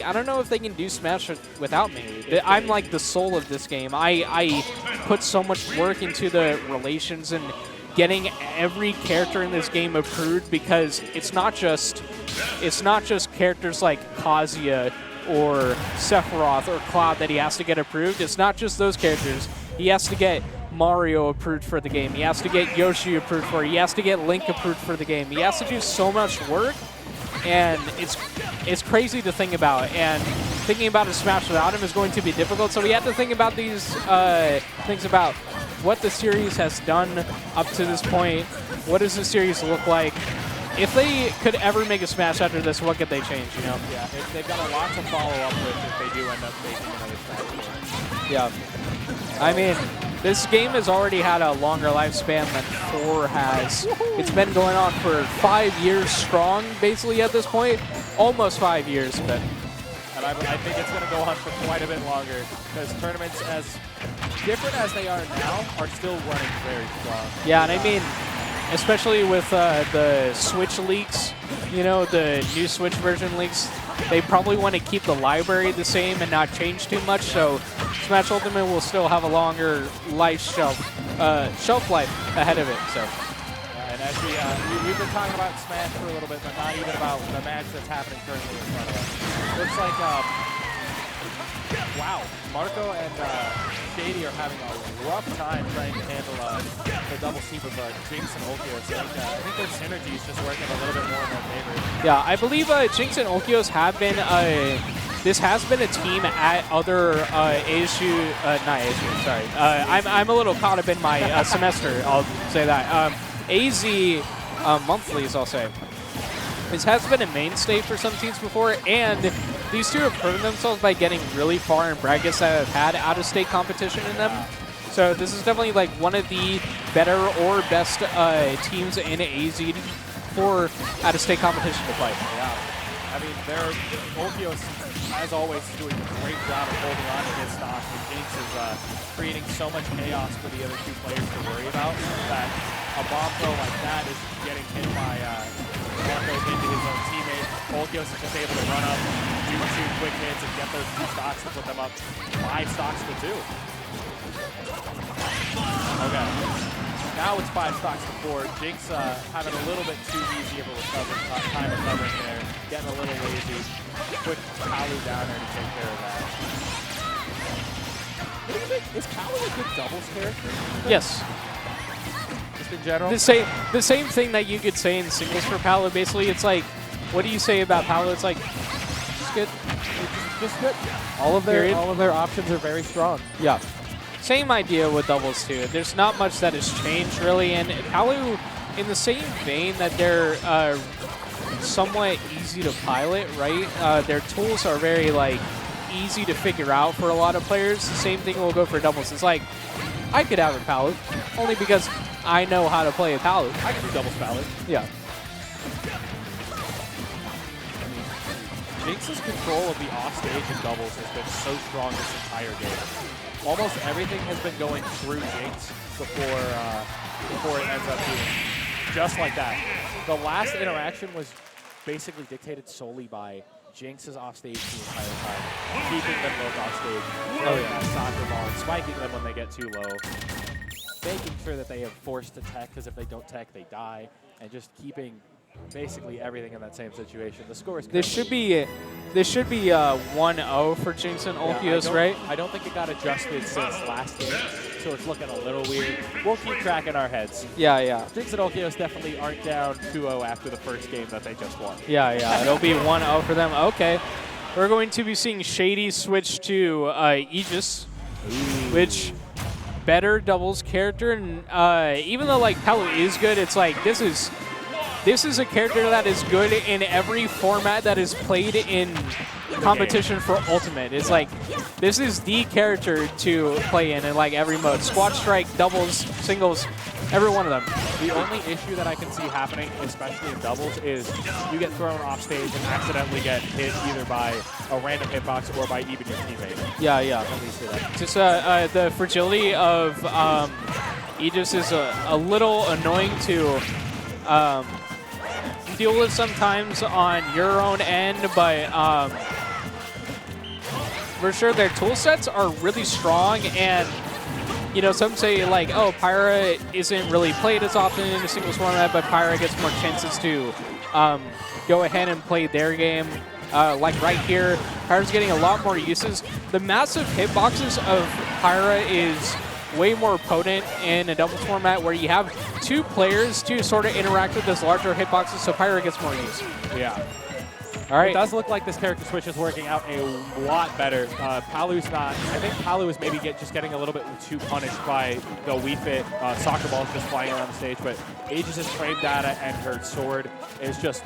I don't know if they can do Smash without me. I'm like the soul of this game. I put so much work into the relations and getting every character in this game approved because it's not just characters like Kazuya or Sephiroth or Cloud that he has to get approved. It's not just those characters. He has to get Mario approved for the game. He has to get Yoshi approved for it. He has to get Link approved for the game. He has to do so much work, and it's crazy to think about. And thinking about a Smash without him is going to be difficult. So we have to think about these things about what the series has done up to this point. What does the series look like? If they could ever make a Smash after this, what could they change, you know? Yeah, they've got a lot to follow up with if they do end up making another Smash. Yeah. I mean, this game has already had a longer lifespan than 4 has. It's been going on for 5 years strong, basically, at this point. Almost 5 years, but... And I think it's going to go on for quite a bit longer because tournaments, as different as they are now, are still running very strong. Yeah, and I mean, especially with the Switch leaks, you know, the new Switch version leaks, they probably want to keep the library the same and not change too much, so Smash Ultimate will still have a longer shelf life ahead of it. So. And as we've been talking about Smash for a little bit, but not even about the match that's happening currently in front of us. Looks like, wow, Maruko and Shady are having a rough time trying to handle the double sweep of Jinx and Olkios. I think their synergy is just working a little bit more in their favor. Yeah, I believe Jinx and Olkios have been this has been a team at other ASU, not ASU, sorry. I'm a little caught up in my semester, I'll say that. AZ monthlies, I'll say. This has been a mainstay for some teams before, and these two have proven themselves by getting really far in brackets that have had out-of-state competition in them. So this is definitely like one of the better or best teams in AZ for out-of-state competition to play. Yeah. I mean, Olkios, as always, is doing a great job of holding on to his stock, and Jinx is creating so much chaos for the other two players to worry about that a bomb throw like that is getting hit by Maruko into his own teammate. Olkios is just able to run up, do 2 quick hits, and get those 2 stocks to put them up 5 stocks to 2. Okay. Now it's 5 stocks to 4. Jinx having a little bit too easy of a time recovering there, getting a little lazy. Put Palu down there to take care of that. What do you think? Is Palu a good doubles character? Yes. Just in general? The same thing that you could say in singles for Palu. Basically, it's like, what do you say about Palu? It's like, it's good. It's just good. All of their options are very strong. Yeah. Same idea with doubles too. There's not much that has changed really, and Palu, in the same vein that they're somewhat easy to pilot, right? Their tools are very like easy to figure out for a lot of players. The same thing will go for doubles. It's like, I could have a Palu, only because I know how to play a Palu. I can do doubles Palu. Yeah. Jinx's control of the offstage and doubles has been so strong this entire game. Almost everything has been going through Jinx before it ends up being just like that. The last interaction was basically dictated solely by Jinx's offstage the entire time, keeping them both offstage, throwing that soccer ball and spiking them when they get too low, making sure that they have forced to tech, because if they don't tech, they die, and just keeping basically everything in that same situation. The score is This should be 1-0 for Jinx and Olkios, right? I don't think it got adjusted since last game, so it's looking a little weird. We'll keep track in our heads. Yeah, yeah. Jinx and Olkios definitely aren't down 2-0 after the first game that they just won. Yeah, yeah. It'll be 1-0 for them. Okay. We're going to be seeing Shady switch to Aegis, which better doubles character. And even though like Palu is good, it's like this is a character that is good in every format that is played in competition for Ultimate. It's like, this is the character to play in like every mode. Squad strike, doubles, singles, every one of them. The only issue that I can see happening, especially in doubles, is you get thrown off stage and accidentally get hit either by a random hitbox or by even your teammate. Yeah, yeah. Just the fragility of Aegis is a little annoying to deal with sometimes on your own end, but for sure their tool sets are really strong, and you know, some say like, oh, Pyra isn't really played as often in a singles format, but Pyra gets more chances to go ahead and play their game. Like right here, Pyra's getting a lot more uses. The massive hitboxes of Pyra is way more potent in a doubles format where you have two players to sort of interact with those larger hitboxes, so Pyra gets more use. Yeah. All right. It does look like this character switch is working out a lot better. Palu's not. I think Palu is maybe just getting a little bit too punished by the Wii Fit soccer balls just flying around the stage. But Aegis' frame data and her sword is just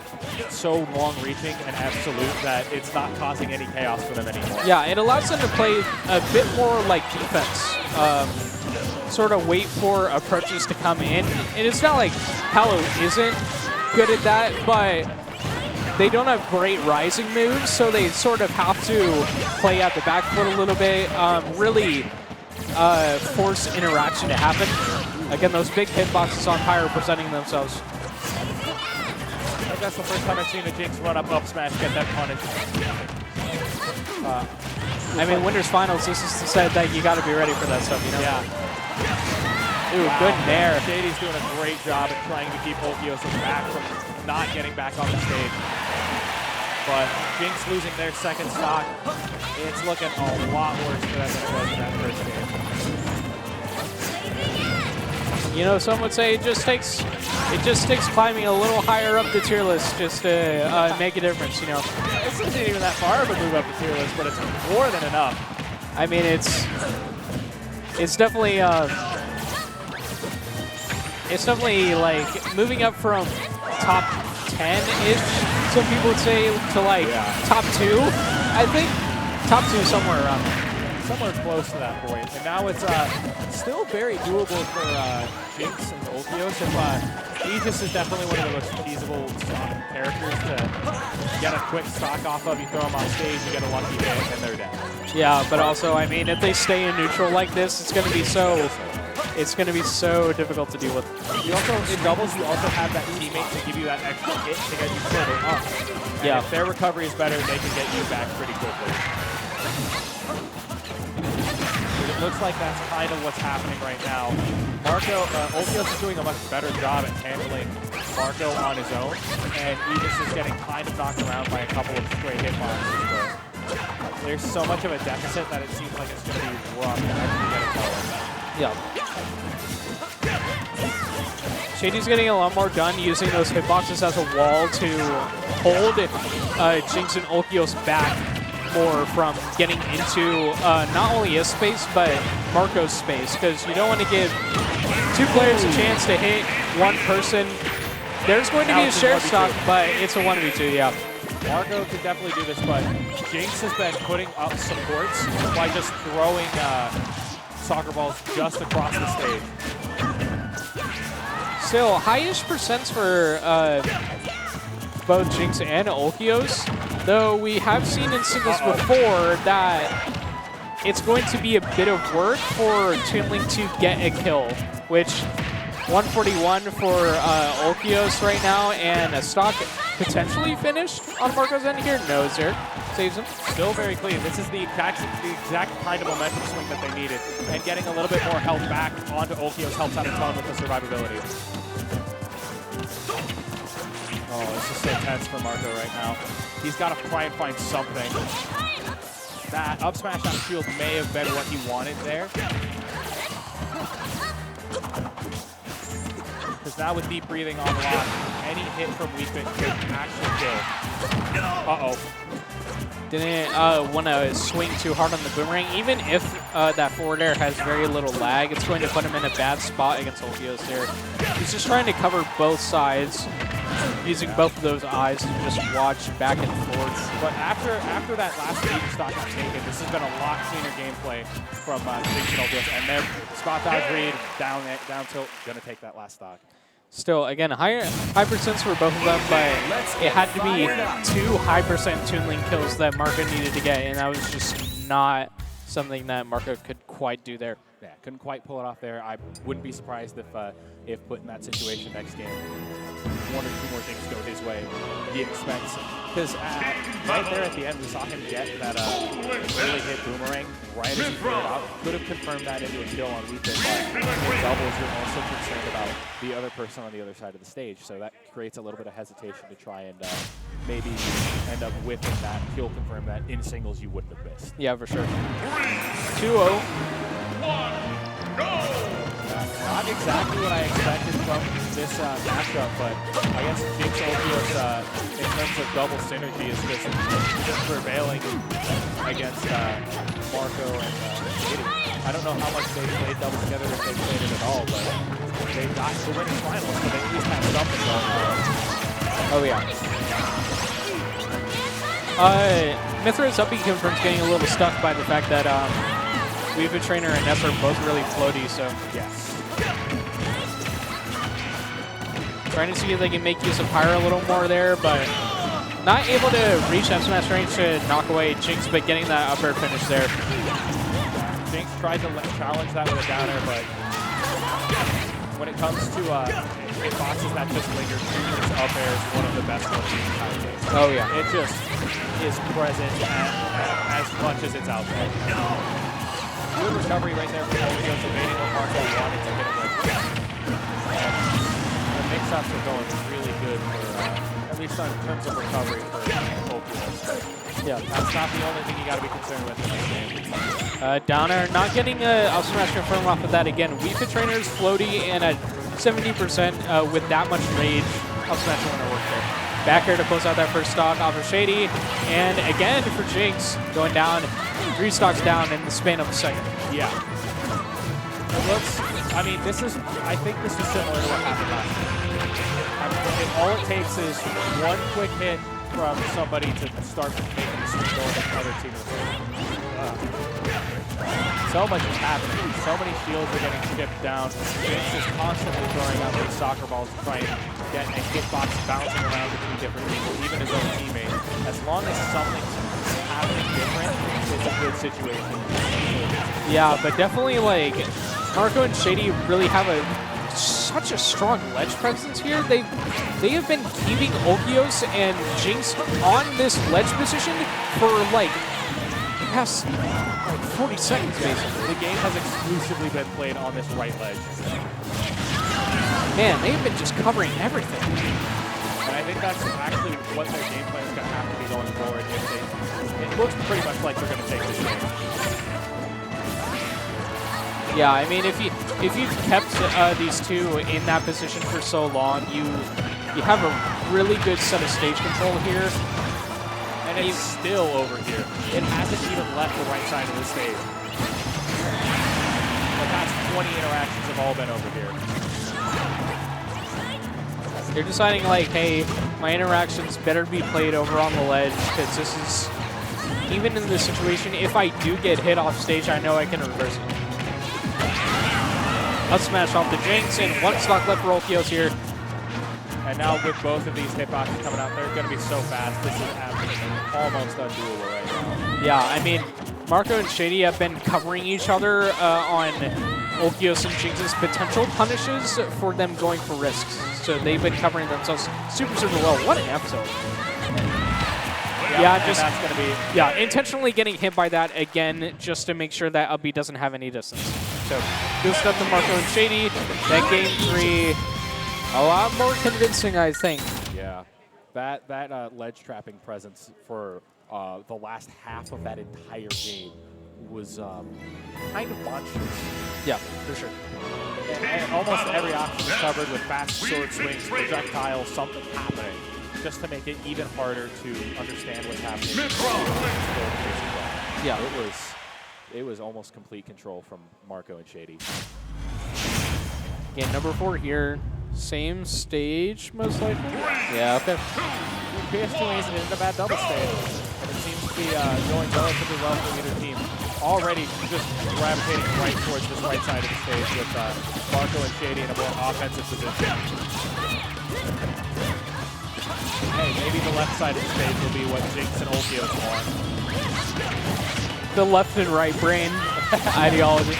so long-reaching and absolute that it's not causing any chaos for them anymore. Yeah, it allows them to play a bit more like defense. Sort of wait for approaches to come in. And it's not like Palu isn't good at that, but they don't have great rising moves, so they sort of have to play at the back foot a little bit, really force interaction to happen. Again, those big hitboxes on Pyra presenting themselves. I think that's the first time I've seen a Jinx run up smash get that punish. I mean, Winners Finals, this is said that you got to be ready for that stuff, you know? Yeah. Ooh, wow. Good nair. Shady's doing a great job at trying to keep Olkios back from not getting back on the stage. But Jinx losing their second stock, it's looking a lot worse for them than it was in that first game. You know, some would say it just takes climbing a little higher up the tier list just to make a difference, you know. This isn't even that far of a move up the tier list, but it's more than enough. I mean, it's definitely like moving up from top 10-ish, some people would say, to like top 2. I think top 2 somewhere around there. Somewhere close to that point. And now it's still very doable for Jinx and Olkios. If Aegis is definitely one of the most feasible characters to get a quick stock off of. You throw them on stage, you get a lucky hit, and they're dead. Yeah, but also, I mean, if they stay in neutral like this, it's going to be so difficult to deal with. You also, in doubles, you also have that teammate to give you that extra hit to get you further up. And if their recovery is better, they can get you back pretty quickly. It looks like that's kind of what's happening right now. Olkios is doing a much better job at handling Marco on his own, and Aegis is getting kind of knocked around by a couple of stray hitboxes. But there's so much of a deficit that it seems like it's going to be rough to actually get it going. Yeah. Shady's getting a lot more done using those hitboxes as a wall to hold Jinx and Olkios back more from getting into not only his space, but Marco's space, because you don't want to give two players a chance to hit one person. There's going to be a share stock, but it's a 1v2, yeah. Marco could definitely do this, but Jinx has been putting up supports by just throwing soccer balls just across the stage. Still, high-ish percents for both Jinx and Olkios, though we have seen in singles before that it's going to be a bit of work for Toonlink to get a kill, which 141 for Olkios right now, and a stock potentially finished on Marco's end here. No, sir. Saves him. Still very clean. This is the exact kind of momentum swing that they needed, and getting a little bit more health back onto Olkios helps out a ton with the survivability. Oh, this is so tense for Marco right now. He's got to try and find something. That up smash on shield may have been what he wanted there. Because now with deep breathing on lock, any hit from Wii Fit could actually kill. Uh-oh. Didn't want to swing too hard on the boomerang. Even if that forward air has very little lag, it's going to put him in a bad spot against Olkios there. He's just trying to cover both sides, using both of those eyes to just watch back and forth. But after that last Aegis stock is taken, this has been a lot cleaner gameplay from Jinx and Olkios. And then spot dodge read, down tilt, gonna take that last stock. Still, again, high percents for both of them, but it had to be 2 high-percent Toonlink kills that Marco needed to get, and that was just not something that Marco could quite do there. Yeah, couldn't quite pull it off there. I wouldn't be surprised if put in that situation next game. one or two more things go his way, he expects. Because right there at the end, we saw him get that really hit boomerang right as he threw it out. Could have confirmed that into a kill on Weepin, but in doubles, you're also concerned about the other person on the other side of the stage. So that creates a little bit of hesitation to try and maybe end up whipping that kill confirm that in singles you wouldn't have missed. Yeah, for sure. 2-0. Not exactly what I expected from this matchup, but I guess Jinx Olkios, in terms of double synergy, is just prevailing against Maruko and Shady. I don't know how much they played double together, if they played it at all, but they got to the winners finals, so they at least have something going for them. Oh, yeah. Mithra's up B confirms getting a little stuck by the fact that Weave Trainer and Ness are both really floaty, so. Yes. Trying to see if they can make use of Pyro a little more there, but not able to reach F smash range to knock away Jinx, but getting that upper finish there. Jinx tried to challenge that with a downer, but when it comes to hitboxes that just linger, Jinx's up air is one of the best ones in the entire game. Oh, yeah. It just is present as much as it's out there. Good recovery right there from Olkios, evading what Maruko wanted to hit him with. The mix-ups are going really good for, at least in terms of recovery for Olkios. Yeah, that's not the only thing you got to be concerned with in this game. Downer not getting up smash confirm off of that again. Weave Trainer's floaty and at 70% with that much rage. Up smash going to work there. Back here to close out that first stock off of Shady. And again for Jinx, going down 3 stocks down in the span of a second. Yeah. It looks, I mean, I think this is similar to what happened last year. All it takes is one quick hit from somebody to start making the swing goal that the other team is So much is happening. So many shields are getting chipped down. Jinx is constantly throwing out these soccer balls to try and get a hitbox bouncing around between different people, even his own teammate. As long as something's happening different, it's a good situation. Yeah, but definitely like Maruko and Shady really have such a strong ledge presence here. They have been keeping Olkios and Jinx on this ledge position for like the past 40 seconds basically. The game has exclusively been played on this right ledge. Man, they've been just covering everything. And I think that's actually what their game plan is going to have to be going forward. It looks pretty much like they're going to take this game. Yeah, I mean, if you've kept these two in that position for so long, you have a really good set of stage control here. And it's still over here. It hasn't even left the right side of the stage. The past 20 interactions have all been over here. They're deciding like, hey, my interactions better be played over on the ledge, because this is, even in this situation, if I do get hit off stage, I know I can reverse it. Up smash off the Jinx, and 1 stock left for Olkios here. And now with both of these hitboxes coming out, they're going to be so fast. This is absolutely almost undoable right now. Yeah, I mean, Maruko and Shady have been covering each other on Olkios and Jinx's potential punishes for them going for risks. So they've been covering themselves super, super well. What an episode. Yeah, just that's going to be intentionally getting hit by that again, just to make sure that up B doesn't have any distance. So good stuff to Maruko and Shady. That game 3, a lot more convincing, I think. Yeah, that ledge trapping presence for the last half of that entire game was kind of monstrous. Yeah, for sure. And almost every option was covered with fast sword swings, projectiles, something happening, just to make it even harder to understand what's happening. Yeah, it was almost complete control from Maruko and Shady. Game number 4 here. Same stage, most likely? Yeah, okay. PS2 isn't a bad double stage, and it seems to be going relatively well for either team. Already just gravitating right towards this right side of the stage with Maruko and Shady in a more offensive position. Hey, maybe the left side of the stage will be what Jinx and Olkios want. The left and right brain ideology.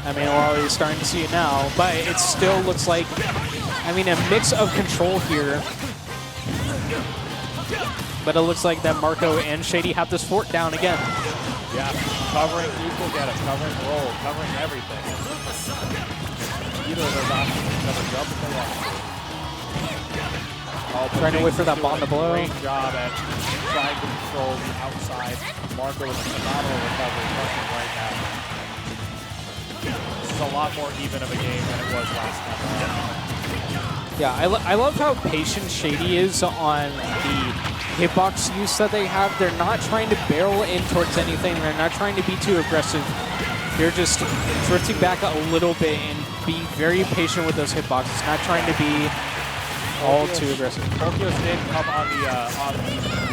I mean, we're already starting to see it now, but it still looks like I mean, a mix of control here. But it looks like that Maruko and Shady have this fort down again. Yeah, covering equal get it, covering roll, covering everything. Either of those options can cover jump if they want to. Trying to wait for that bomb to blow. Great job at trying to control the outside. Maruko with a phenomenal recovery, rushing right now. This is a lot more even of a game than it was last time around. Yeah, I love how patient Shady is on the hitbox use that they have. They're not trying to barrel in towards anything. They're not trying to be too aggressive. They're just drifting back a little bit and being very patient with those hitboxes, not trying to be all too aggressive. Olkios did come on the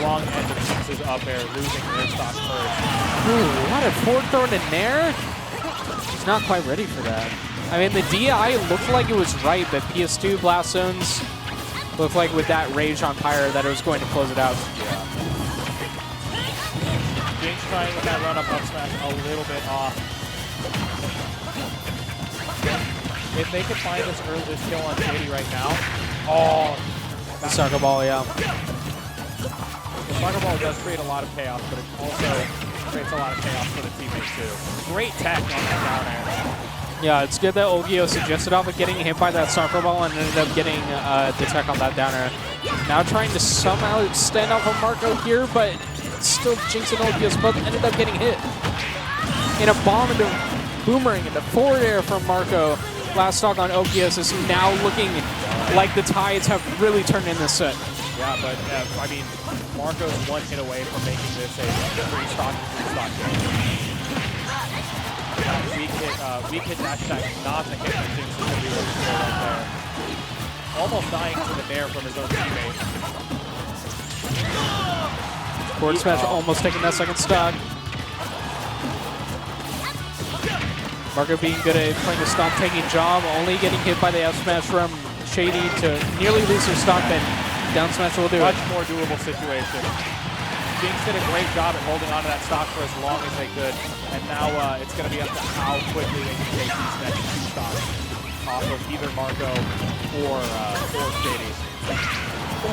wrong end of Jinx's up air, losing their stock first. Ooh, what a forward throw in air. He's not quite ready for that. I mean, the DI looked like it was right, but PS2 Blast Zones looked like with that rage on Pyre that it was going to close it out. Yeah. Jinx trying with that run-up up smash a little bit off. If they could find this kill on Shady right now, The soccer ball, yeah. the soccer ball does create a lot of chaos, but it also creates a lot of chaos for the teammates too. Great tech on that down air. Yeah, it's good that Olkios suggested off of getting hit by that soccer ball and ended up getting the tech on that down air. Now trying to somehow stand off of Maruko here, but still Jinx and Olkios both ended up getting hit. In a bomb into boomerang into forward air from Maruko. Last stock on Olkios is now looking like the tides have really turned in this set. Yeah, but I mean, Maruko's one hit away from making this a three-stock game. Weak hit dash attack, not the hit that Jinx is going to be looking for right there. Almost dying to the nair from his own teammate. Forward smash almost taking that second stock. Maruko being good at playing the stock taking job, only getting hit by the F smash from Shady to nearly lose their stock, but down smash will do Much it. more doable situation. Jinx did a great job at holding on to that stock for as long as they could, and now it's going to be up to how quickly they can take these next two stocks off of either Maruko or Shady.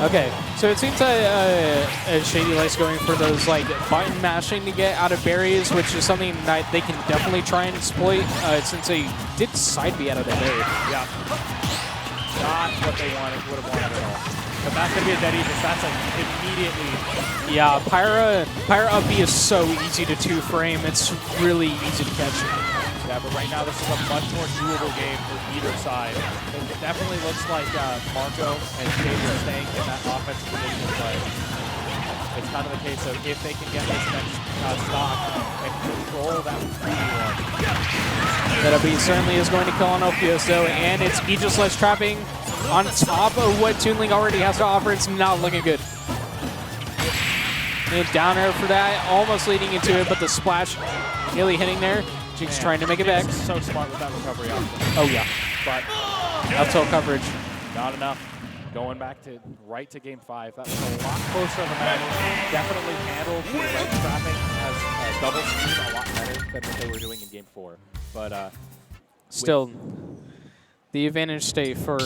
Okay, so it seems that Shady likes going for those like button mashing to get out of berries, which is something that they can definitely try and exploit since they did side B out of the berry. Yeah. Not what they would have wanted at all. But that's going to be a dead easy. That's like immediately. Yeah, Pyra up B is so easy to two-frame. It's really easy to catch. Yeah, but right now this is a much more doable game for either side. It definitely looks like Maruko and Shady are staying in that offensive position play. It's kind of the case of if they can get this next stock and control that 3v1. That B certainly is going to kill on Olkios though, and it's Aegis-less trapping on top of what Toon Link already has to offer. It's not looking good. And down air for that, almost leading into it, but the splash nearly hitting there. Jinx trying to make it back. So smart with that recovery option. Oh yeah, But up tilt coverage. not enough. Going back right to game 5. That was a lot closer of a match. Definitely handled the red trapping as double speed a lot better than what they were doing in game 4. But Still, the advantage state for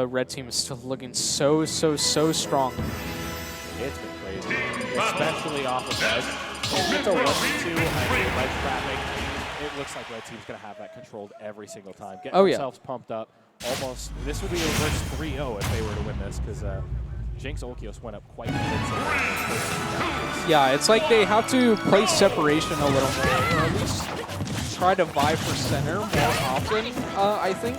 red team is still looking so strong. it's been crazy, especially off of ledge. If it's a 1v2 and ledge trapping, it looks like red team's going to have that controlled every single time. Getting themselves pumped up. Almost, this would be a reverse 3-0 if they were to win this, because Jinx Olkios went up quite convincingly. Yeah, it's like they have to play separation a little more, or at least try to vie for center more often, I think.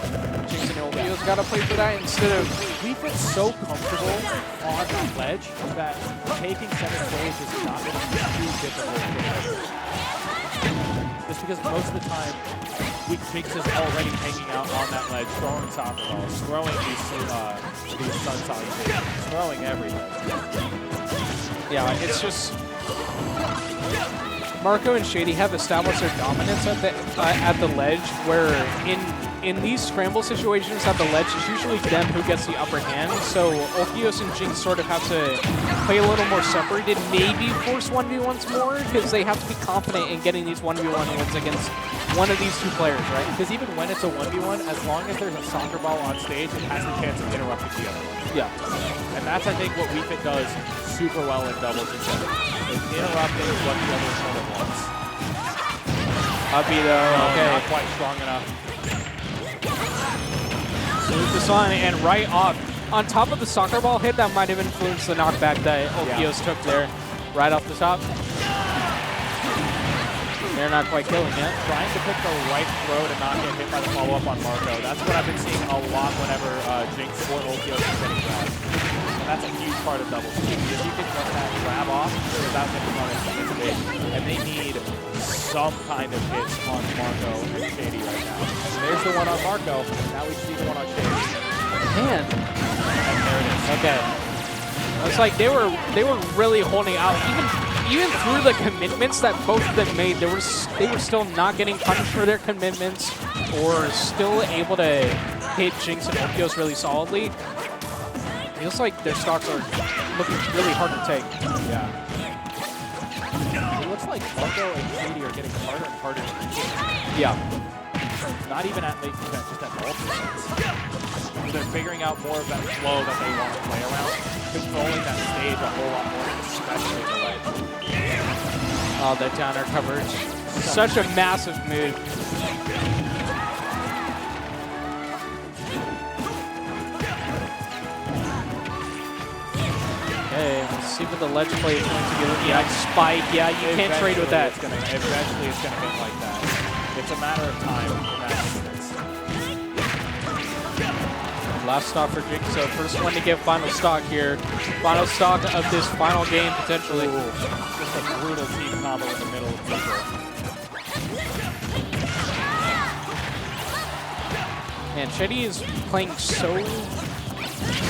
Jinx and Olkios got to play for that instead of... We've been so comfortable on the ledge that taking center stage is not going to be too difficult for them. Just because most of the time, Jinx is already hanging out on that ledge, throwing soccer balls, throwing these sun salutations, throwing everything. Yeah, it's just... Maruko and Shady have established their dominance at the ledge, where in in these scramble situations at the ledge, it's usually them who gets the upper hand. So Olkios and Jinx sort of have to play a little more separated, maybe force 1v1s more, because they have to be confident in getting these 1v1 wins against one of these two players, right? Because even when it's a 1v1, as long as there's a soccer ball on stage, it has the chance of interrupting the other one. Yeah. And that's, I think, what Wii Fit does super well in doubles and singles. Is interrupting what the other opponent wants. Uppy though, okay. Not quite strong enough. Salute this on, and right off. On top of the soccer ball hit, that might have influenced the knockback that Olkios took there. Right off the top. They're not quite killing yet. Trying to pick the right throw to not get hit by the follow-up on Maruko. That's what I've been seeing a lot whenever Jinx or Olkios is getting grabbed. And that's a huge part of doubles. If you can get that grab off without getting punished, it's big. And they need some kind of hits on Maruko and Shady right now. And there's the one on Maruko. Now we see the one on Shady. Man. And there it is. Okay. It's like they were really holding out. Even through the commitments that both of them made, they were still not getting punished for their commitments, or still able to hit Jinx and Olkios really solidly. Feels like their stocks are looking really hard to take. Yeah. It looks like Maruko and Shady are getting harder and harder to hit. Yeah. Not even at late defense, just at multi-defense. They're figuring out more of that flow that they want to play around, controlling that stage a whole lot more, especially in the ledge. Oh, that downer coverage. Such a massive move. Okay, let's see what the ledge play is going to be looking like. Spike, yeah, you can't trade with that. Eventually it's going to get like that. It's a matter of time in that instance. Last stock for Jinx, so first one to get final stock here. Final stock of this final game, potentially. Ooh, just a brutal team combo in the middle of people. Man, Shady is playing so...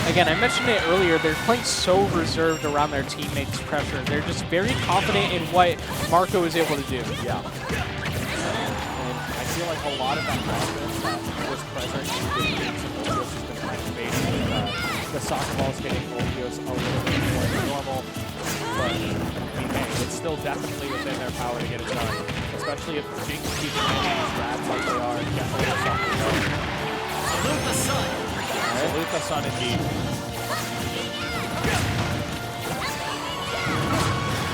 Again, I mentioned it earlier, they're playing so reserved around their teammates' pressure. They're just very confident in what Maruko is able to do. Yeah. And I feel like a lot of that confidence that was present with Jinx and Olkios has been activated with the soccer balls hitting Olkios a little bit more than normal. But, I mean, hey, it's still definitely within their power to get it done. Especially if Jinx keeps hitting these grabs like they are and get a little soccer going. Salute the sun. Salute the sun indeed.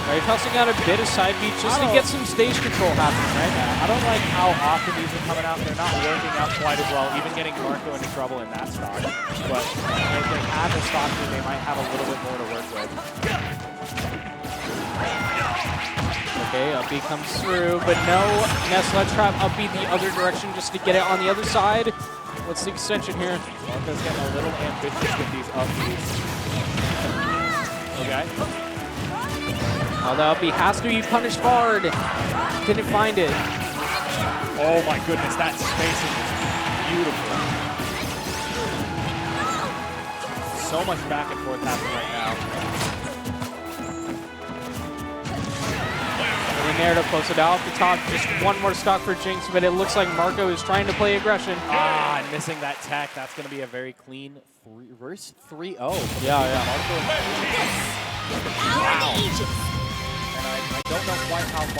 Right, tossing out a bit of side beat just to get some stage control happening, right? Yeah, I don't like how often these are coming out. They're not working out quite as well, even getting Maruko into trouble in that stock. But if they have the stock, they might have a little bit more to work with. Okay, Uppy comes through, but no Nesla trap. Uppy the other direction just to get it on the other side. What's the extension here? Maruko's getting a little ambitious with these upbeats. Okay. Oh, the Uppy has to be punished hard. Didn't find it. Oh my goodness, that space is beautiful. So much back and forth happening right now. In there to close it out off the top. Just one more stock for Jinx, but it looks like Maruko is trying to play aggression. Ah, and missing that tech. That's going to be a very clean reverse 3-0. Yeah. Maruko. Wow. And I don't know quite how far